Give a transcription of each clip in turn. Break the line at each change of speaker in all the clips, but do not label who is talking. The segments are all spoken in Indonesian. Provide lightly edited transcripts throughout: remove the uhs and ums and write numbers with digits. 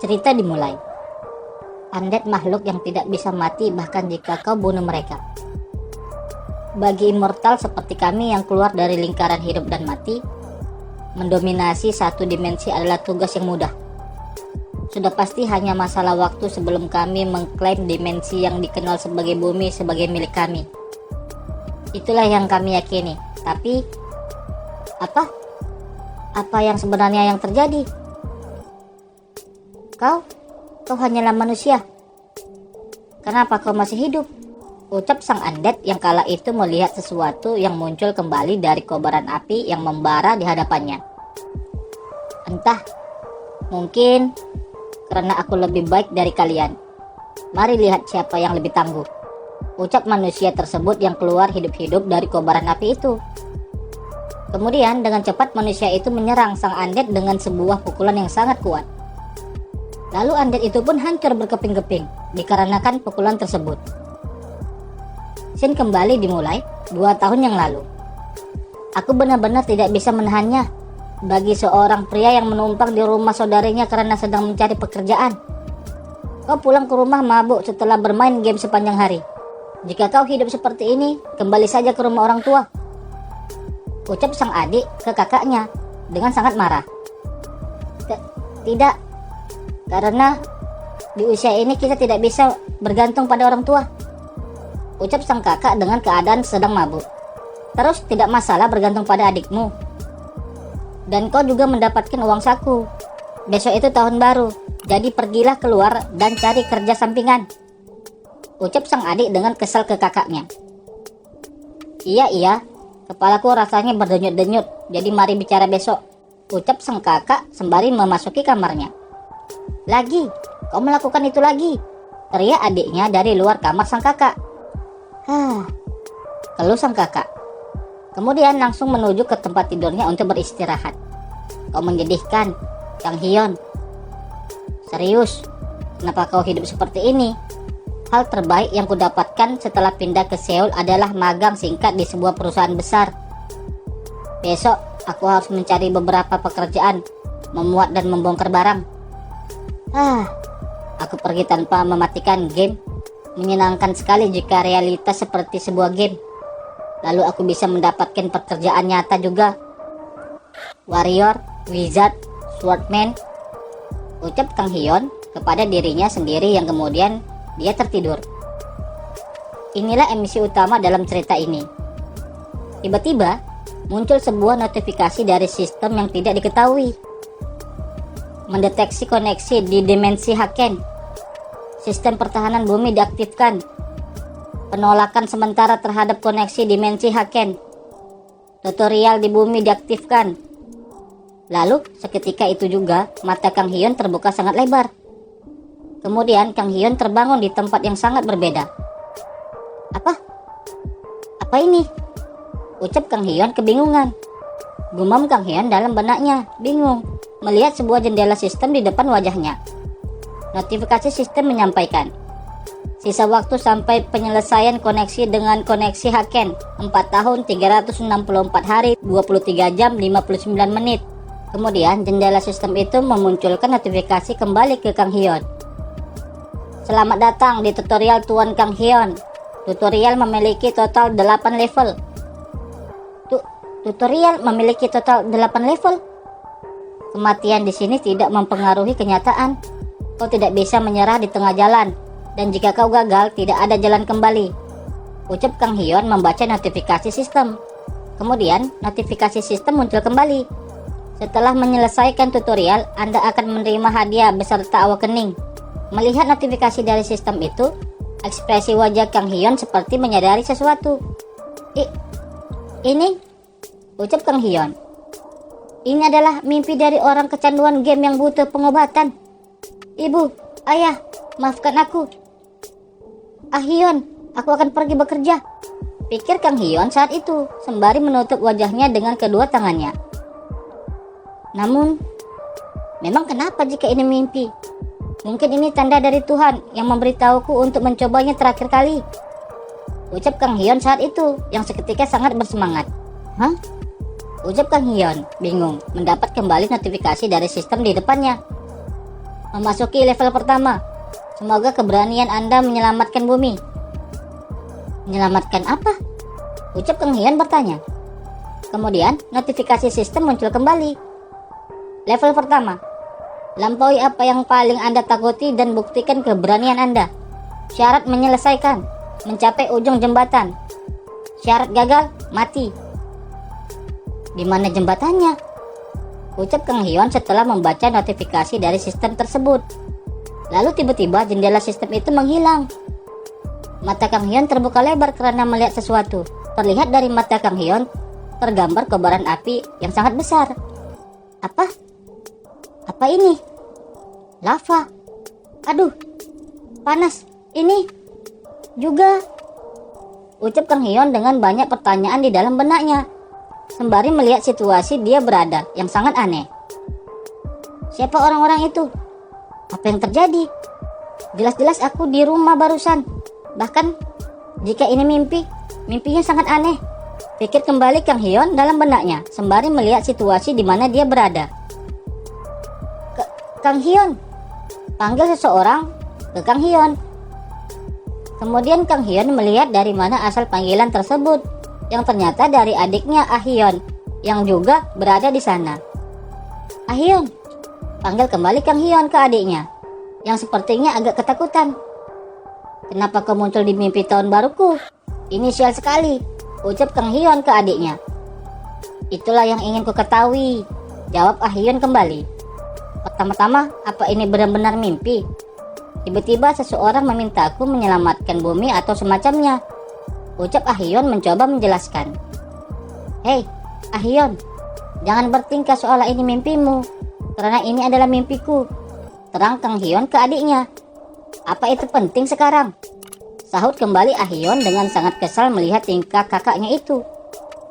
Cerita dimulai. Undead makhluk yang tidak bisa mati bahkan jika kau bunuh mereka. Bagi immortal seperti kami yang keluar dari lingkaran hidup dan mati, mendominasi satu dimensi adalah tugas yang mudah. Sudah pasti hanya masalah waktu sebelum kami mengklaim dimensi yang dikenal sebagai bumi sebagai milik kami. Itulah yang kami yakini. Tapi apa yang sebenarnya yang terjadi? Kau hanyalah manusia. Kenapa kau masih hidup? Ucap sang undead yang kala itu melihat sesuatu yang muncul kembali dari kobaran api yang membara di hadapannya. Entah, mungkin karena aku lebih baik dari kalian. Mari lihat siapa yang lebih tangguh. Ucap manusia tersebut yang keluar hidup-hidup dari kobaran api itu. Kemudian dengan cepat manusia itu menyerang sang undead dengan sebuah pukulan yang sangat kuat. Lalu undead itu pun hancur berkeping-keping dikarenakan pukulan tersebut. Scene kembali dimulai 2 tahun yang lalu. Aku benar-benar tidak bisa menahannya. Bagi seorang pria yang menumpang di rumah saudarinya karena sedang mencari pekerjaan. Kau pulang ke rumah mabuk setelah bermain game sepanjang hari. Jika kau hidup seperti ini, kembali saja ke rumah orang tua. Ucap sang adik ke kakaknya dengan sangat marah. Tidak, karena di usia ini kita tidak bisa bergantung pada orang tua. Ucap sang kakak dengan keadaan sedang mabuk. Terus tidak masalah bergantung pada adikmu. Dan kau juga mendapatkan uang saku. Besok itu tahun baru, jadi pergilah keluar dan cari kerja sampingan. Ucap sang adik dengan kesal ke kakaknya. Iya, kepalaku rasanya berdenyut-denyut, jadi mari bicara besok. Ucap sang kakak sembari memasuki kamarnya. Lagi, kau melakukan itu lagi, teriak adiknya dari luar kamar sang kakak. Keluh sang kakak. Kemudian langsung menuju ke tempat tidurnya untuk beristirahat. Kau menyedihkan, Kang Hyun. Serius, kenapa kau hidup seperti ini? Hal terbaik yang kudapatkan setelah pindah ke Seoul adalah magang singkat di sebuah perusahaan besar. Besok aku harus mencari beberapa pekerjaan, memuat dan membongkar barang. Aku pergi tanpa mematikan game. Menyenangkan sekali jika realitas seperti sebuah game. Lalu aku bisa mendapatkan pekerjaan nyata juga. Warrior, wizard, swordman. Ucap Kang Hyun kepada dirinya sendiri yang kemudian dia tertidur. Inilah emisi utama dalam cerita ini. Tiba-tiba muncul sebuah notifikasi dari sistem yang tidak diketahui. Mendeteksi koneksi di dimensi Haken. Sistem pertahanan bumi diaktifkan. Penolakan sementara terhadap koneksi dimensi Haken. Tutorial di bumi diaktifkan. Lalu seketika itu juga mata Kang Hyun terbuka sangat lebar. Kemudian Kang Hyun terbangun di tempat yang sangat berbeda. Apa ini? Ucap Kang Hyun kebingungan. Gumam Kang Hyun dalam benaknya, bingung melihat sebuah jendela sistem di depan wajahnya. Notifikasi sistem menyampaikan, sisa waktu sampai penyelesaian koneksi dengan koneksi Haken 4 tahun 364 hari 23 jam 59 menit. Kemudian jendela sistem itu memunculkan notifikasi kembali ke Kang Hyun. Selamat datang di tutorial Tuan Kang Hyun. Tutorial memiliki total 8 level. Tutorial memiliki total 8 level. Kematian di sini tidak mempengaruhi kenyataan. Kau tidak bisa menyerah di tengah jalan, dan jika kau gagal, tidak ada jalan kembali. Ucap Kang Hyun membaca notifikasi sistem. Kemudian, notifikasi sistem muncul kembali. Setelah menyelesaikan tutorial, Anda akan menerima hadiah beserta awakening. Melihat notifikasi dari sistem itu, ekspresi wajah Kang Hyun seperti menyadari sesuatu. Ini? Ucap Kang Hyun. Ini adalah mimpi dari orang kecanduan game yang butuh pengobatan. Ibu, ayah, maafkan aku. Hyun, aku akan pergi bekerja, pikir Kang Hyun saat itu, sembari menutup wajahnya dengan kedua tangannya. Namun, memang kenapa jika ini mimpi? Mungkin ini tanda dari Tuhan yang memberitahuku untuk mencobanya terakhir kali. Ucap Kang Hyun saat itu, yang seketika sangat bersemangat. Ucap Kang Hyun, bingung, mendapat kembali notifikasi dari sistem di depannya. memasuki level pertama. Semoga keberanian Anda menyelamatkan bumi. Menyelamatkan apa? Ucap Kang Hyun bertanya. Kemudian notifikasi sistem muncul kembali. Level pertama. Lampaui apa yang paling Anda takuti dan buktikan keberanian Anda. Syarat menyelesaikan. Mencapai ujung jembatan. Syarat gagal, mati. Di mana jembatannya? Ucap Kang Hyun setelah membaca notifikasi dari sistem tersebut. Lalu tiba-tiba jendela sistem itu menghilang. Mata Kang Hyun terbuka lebar karena melihat sesuatu. Terlihat dari mata Kang Hyun tergambar kobaran api yang sangat besar. Apa? Apa ini? Lava. Aduh, panas. Ini juga. Ucap Kang Hyun dengan banyak pertanyaan di dalam benaknya, sembari melihat situasi dia berada yang sangat aneh. Siapa orang-orang itu? Apa yang terjadi? Jelas-jelas aku di rumah barusan. Bahkan jika ini mimpi, mimpinya sangat aneh. Pikir kembali Kang Hyun dalam benaknya, sembari melihat situasi di mana dia berada. Kang Hyun, panggil seseorang ke Kang Hyun. Kemudian Kang Hyun melihat dari mana asal panggilan tersebut, yang ternyata dari adiknya Ah Hyun, yang juga berada di sana. Ah Hyun, panggil kembali Kang Hyun ke adiknya, yang sepertinya agak ketakutan. Kenapa kau muncul di mimpi tahun baruku? Ini sial sekali, ucap Kang Hyun ke adiknya. Itulah yang ingin ku ketahui, jawab Ah Hyun kembali. Pertama-tama, apa ini benar-benar mimpi? Tiba-tiba seseorang memintaku menyelamatkan bumi atau semacamnya, ucap Ah Hyun mencoba menjelaskan. Hei, Ah Hyun, jangan bertingkah seolah ini mimpimu, karena ini adalah mimpiku, terang Kang Hyun ke adiknya. Apa itu penting sekarang? Sahut kembali Ah Hyun dengan sangat kesal melihat tingkah kakaknya itu.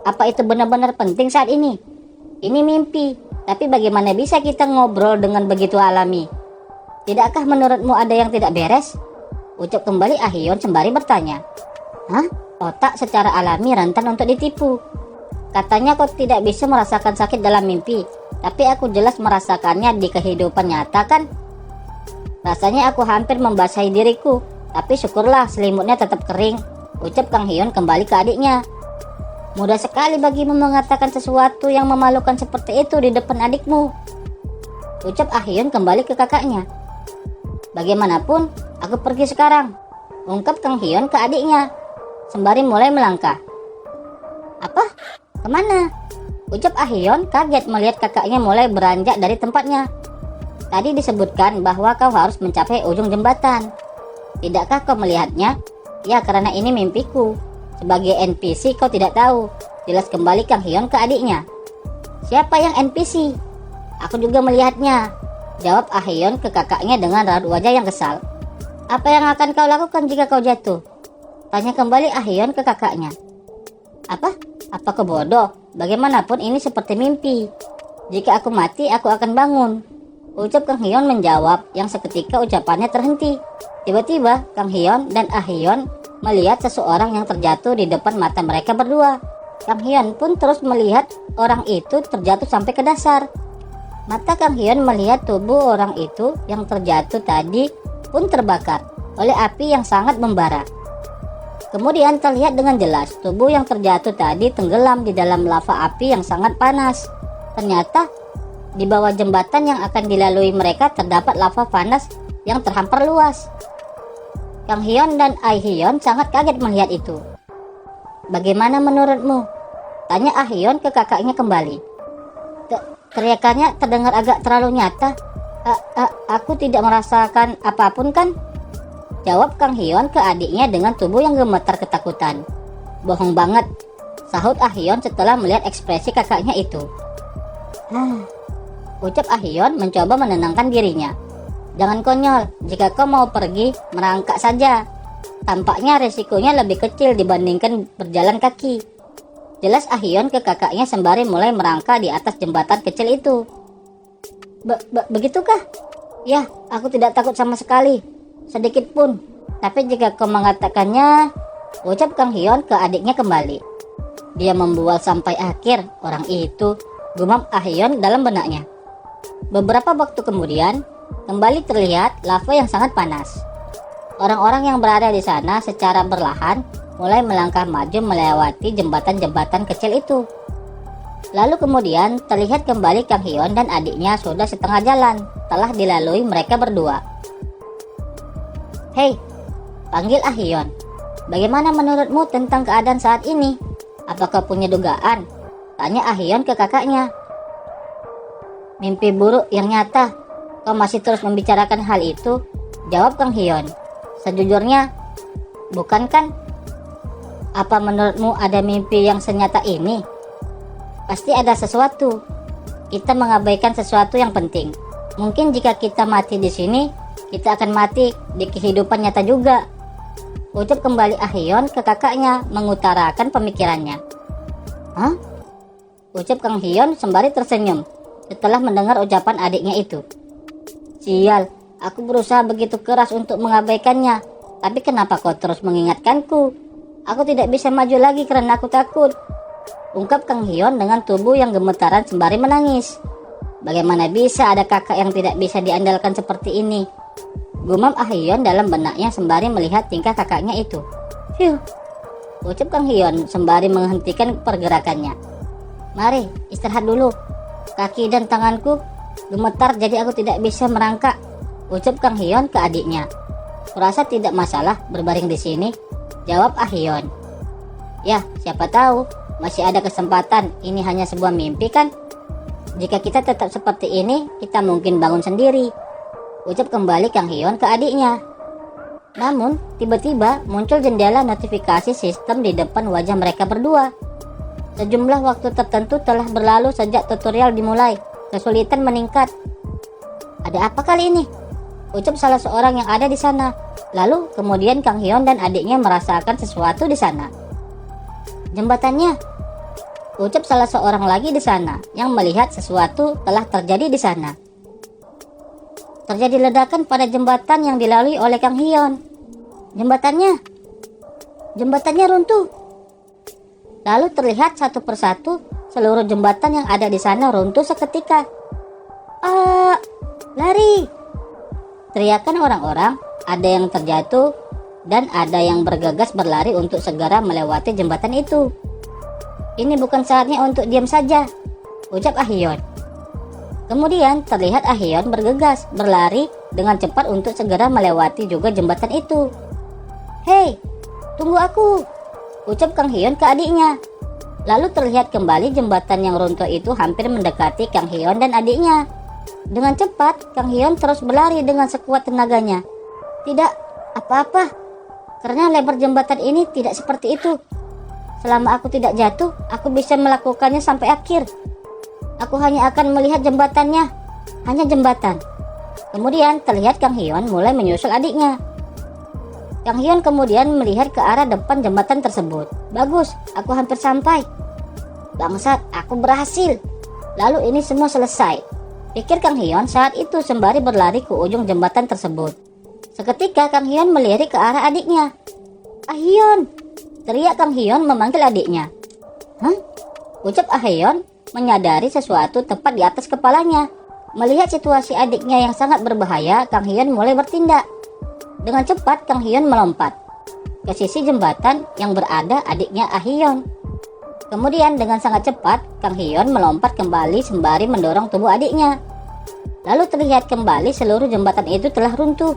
Apa itu benar-benar penting saat ini? Ini mimpi, tapi bagaimana bisa kita ngobrol dengan begitu alami? Tidakkah menurutmu ada yang tidak beres? Ucap kembali Ah Hyun sembari bertanya. Hah? Otak secara alami rentan untuk ditipu. Katanya kau tidak bisa merasakan sakit dalam mimpi, tapi aku jelas merasakannya di kehidupan nyata kan? Rasanya aku hampir membasahi diriku, tapi syukurlah selimutnya tetap kering, ucap Kang Hyun kembali ke adiknya. Mudah sekali bagimu mengatakan sesuatu yang memalukan seperti itu di depan adikmu, ucap Ah Hyun kembali ke kakaknya. Bagaimanapun, aku pergi sekarang, ungkap Kang Hyun ke adiknya, sembari mulai melangkah. Apa? Kemana? Ucap Ah Hyun kaget melihat kakaknya mulai beranjak dari tempatnya. Tadi disebutkan bahwa kau harus mencapai ujung jembatan. Tidakkah kau melihatnya? Ya, karena ini mimpiku. Sebagai NPC kau tidak tahu. Jelas kembali Kang Hyun ke adiknya. Siapa yang NPC? Aku juga melihatnya, jawab Ah Hyun ke kakaknya dengan raut wajah yang kesal. Apa yang akan kau lakukan jika kau jatuh? Tanya kembali Ah Hyun ke kakaknya. Apa? Apa kau bodoh? Bagaimanapun ini seperti mimpi. Jika aku mati, aku akan bangun, ucap Kang Hyun menjawab, yang seketika ucapannya terhenti. Tiba-tiba Kang Hyun dan Ah Hyun melihat seseorang yang terjatuh di depan mata mereka berdua. Kang Hyun pun terus melihat orang itu terjatuh sampai ke dasar. Mata Kang Hyun melihat tubuh orang itu yang terjatuh tadi pun terbakar oleh api yang sangat membara. Kemudian terlihat dengan jelas tubuh yang terjatuh tadi tenggelam di dalam lava api yang sangat panas. Ternyata di bawah jembatan yang akan dilalui mereka terdapat lava panas yang terhampar luas. Kang Hyun dan Ah Hyun sangat kaget melihat itu. Bagaimana menurutmu? Tanya Ah Hyun ke kakaknya kembali. Teriakannya terdengar agak terlalu nyata. Aku tidak merasakan apapun kan? Jawab Kang Hyun ke adiknya dengan tubuh yang gemetar ketakutan. Bohong banget, sahut Ah Hyun setelah melihat ekspresi kakaknya itu. Ucap Ah Hyun mencoba menenangkan dirinya. Jangan konyol, jika kau mau pergi, merangkak saja. Tampaknya resikonya lebih kecil dibandingkan berjalan kaki. Jelas Ah Hyun ke kakaknya sembari mulai merangkak di atas jembatan kecil itu. Begitukah? Ya, aku tidak takut sama sekali, sedikit pun. Tapi jika kau mengatakannya, ucap Kang Hyun ke adiknya kembali. Dia membual sampai akhir, orang itu, gumam Ah Hyun dalam benaknya. Beberapa waktu kemudian, kembali terlihat lava yang sangat panas. Orang-orang yang berada di sana secara perlahan mulai melangkah maju melewati jembatan-jembatan kecil itu. Lalu kemudian terlihat kembali Kang Hyun dan adiknya sudah setengah jalan telah dilalui mereka berdua. "Hei," panggil Ah Hyun, "bagaimana menurutmu tentang keadaan saat ini? Apakah punya dugaan?" tanya Ah Hyun ke kakaknya. "Mimpi buruk yang nyata. Kau masih terus membicarakan hal itu?" jawab Kang Hyun. "Sejujurnya, bukan kan? Apa menurutmu ada mimpi yang senyata ini? Pasti ada sesuatu. Kita mengabaikan sesuatu yang penting. Mungkin jika kita mati di sini, kita akan mati di kehidupan nyata juga," ucap kembali Ah Hyun ke kakaknya mengutarakan pemikirannya. "Hah?" ucap Kang Hyun sembari tersenyum setelah mendengar ucapan adiknya itu. "Sial, aku berusaha begitu keras untuk mengabaikannya, tapi kenapa kau terus mengingatkanku? Aku tidak bisa maju lagi karena aku takut," ungkap Kang Hyun dengan tubuh yang gemetaran sembari menangis. "Bagaimana bisa ada kakak yang tidak bisa diandalkan seperti ini?" gumam Ah Hyun dalam benaknya sembari melihat tingkah kakaknya itu. "Phew," ucap Kang Hyun sembari menghentikan pergerakannya. "Mari istirahat dulu. Kaki dan tanganku gemetar jadi aku tidak bisa merangkak," ucap Kang Hyun ke adiknya. "Kurasa tidak masalah berbaring di sini," jawab Ah Hyun. "Ya, siapa tahu masih ada kesempatan. Ini hanya sebuah mimpi kan? Jika kita tetap seperti ini, kita mungkin bangun sendiri," ucap kembali Kang Hyun ke adiknya. Namun, tiba-tiba muncul jendela notifikasi sistem di depan wajah mereka berdua. Sejumlah waktu tertentu telah berlalu sejak tutorial dimulai. Kesulitan meningkat. "Ada apa kali ini?" ucap salah seorang yang ada di sana. Lalu kemudian Kang Hyun dan adiknya merasakan sesuatu di sana. "Jembatannya," ucap salah seorang lagi di sana yang melihat sesuatu telah terjadi di sana. Terjadi ledakan pada jembatan yang dilalui oleh Kang Hyun. Jembatannya runtuh. Lalu terlihat satu persatu seluruh jembatan yang ada di sana runtuh seketika. "Ah, lari!" teriakan orang-orang. Ada yang terjatuh dan ada yang bergegas berlari untuk segera melewati jembatan itu. "Ini bukan saatnya untuk diam saja," ucap Ah Hyun. Kemudian terlihat Ah Hyun bergegas berlari dengan cepat untuk segera melewati juga jembatan itu. "Hei, tunggu aku," ucap Kang Hyun ke adiknya. Lalu terlihat kembali jembatan yang runtuh itu hampir mendekati Kang Hyun dan adiknya. Dengan cepat, Kang Hyun terus berlari dengan sekuat tenaganya. "Tidak apa-apa, karena lebar jembatan ini tidak seperti itu. Selama aku tidak jatuh, aku bisa melakukannya sampai akhir. Aku hanya akan melihat jembatannya, hanya jembatan." Kemudian terlihat Kang Hyun mulai menyusul adiknya. Kang Hyun kemudian melihat ke arah depan jembatan tersebut. "Bagus, aku hampir sampai. Bangsat, aku berhasil. Lalu ini semua selesai," pikir Kang Hyun saat itu sembari berlari ke ujung jembatan tersebut. Seketika Kang Hyun melirik ke arah adiknya. "Ah Hyun!" teriak Kang Hyun memanggil adiknya. "Hah?" ucap Ah Hyun menyadari sesuatu tepat di atas kepalanya. Melihat situasi adiknya yang sangat berbahaya, Kang Hyun mulai bertindak. Dengan cepat Kang Hyun melompat ke sisi jembatan yang berada adiknya Ah Hyun. Kemudian dengan sangat cepat Kang Hyun melompat kembali sembari mendorong tubuh adiknya. Lalu terlihat kembali seluruh jembatan itu telah runtuh.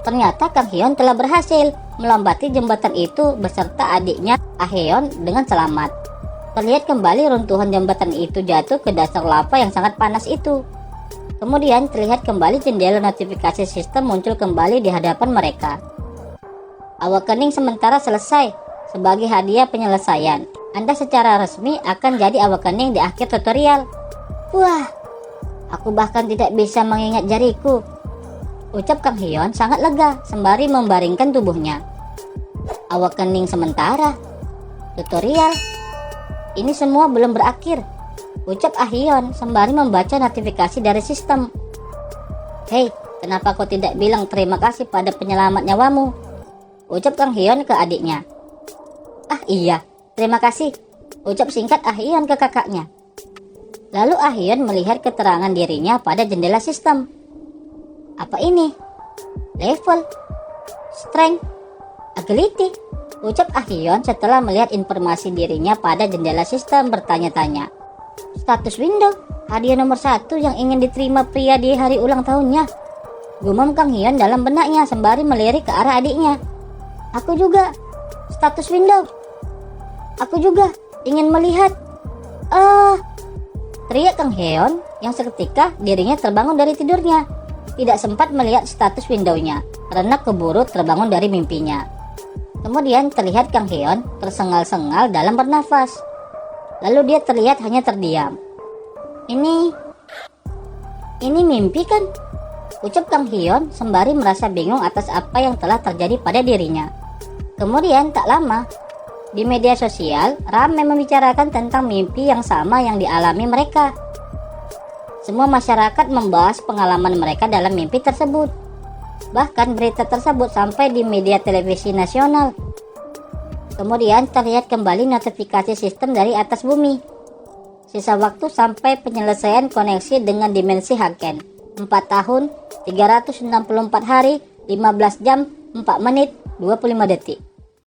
Ternyata Kang Hyun telah berhasil melompati jembatan itu beserta adiknya Ah Hyun dengan selamat. Terlihat kembali runtuhan jembatan itu jatuh ke dasar lava yang sangat panas itu. Kemudian terlihat kembali jendela notifikasi sistem muncul kembali di hadapan mereka. "Awakening sementara selesai. Sebagai hadiah penyelesaian, Anda secara resmi akan jadi awakening di akhir tutorial." "Wah, aku bahkan tidak bisa mengingat jariku," ucap Kang Hyun sangat lega sembari membaringkan tubuhnya. "Awakening sementara? Tutorial? Ini semua belum berakhir," ucap Ah Hyun sembari membaca notifikasi dari sistem. "Hei, kenapa kau tidak bilang terima kasih pada penyelamat nyawamu?" ucap Kang Hyun ke adiknya. "Ah iya, terima kasih," ucap singkat Ah Hyun ke kakaknya. Lalu Ah Hyun melihat keterangan dirinya pada jendela sistem. Apa ini? Level, strength, agility, ucap Ah Hyun setelah melihat informasi dirinya pada jendela sistem bertanya-tanya. Status window, hadiah nomor 1 yang ingin diterima pria di hari ulang tahunnya. Gumam Kang Hyun dalam benaknya sembari melirik ke arah adiknya. Aku juga, status window. Aku juga ingin melihat. Teriak Kang Hyun yang seketika dirinya terbangun dari tidurnya. Tidak sempat melihat status windownya karena keburu terbangun dari mimpinya. Kemudian terlihat Kang Hyun tersengal-sengal dalam bernafas. Lalu dia terlihat hanya terdiam. Ini mimpi kan? Ucap Kang Hyun sembari merasa bingung atas apa yang telah terjadi pada dirinya. Kemudian tak lama, di media sosial ramai membicarakan tentang mimpi yang sama yang dialami mereka. Semua masyarakat membahas pengalaman mereka dalam mimpi tersebut. Bahkan berita tersebut sampai di media televisi nasional. Kemudian terlihat kembali notifikasi sistem dari atas bumi. Sisa waktu sampai penyelesaian koneksi dengan dimensi Haken 4 tahun, 364 hari, 15 jam, 4 menit, 25 detik.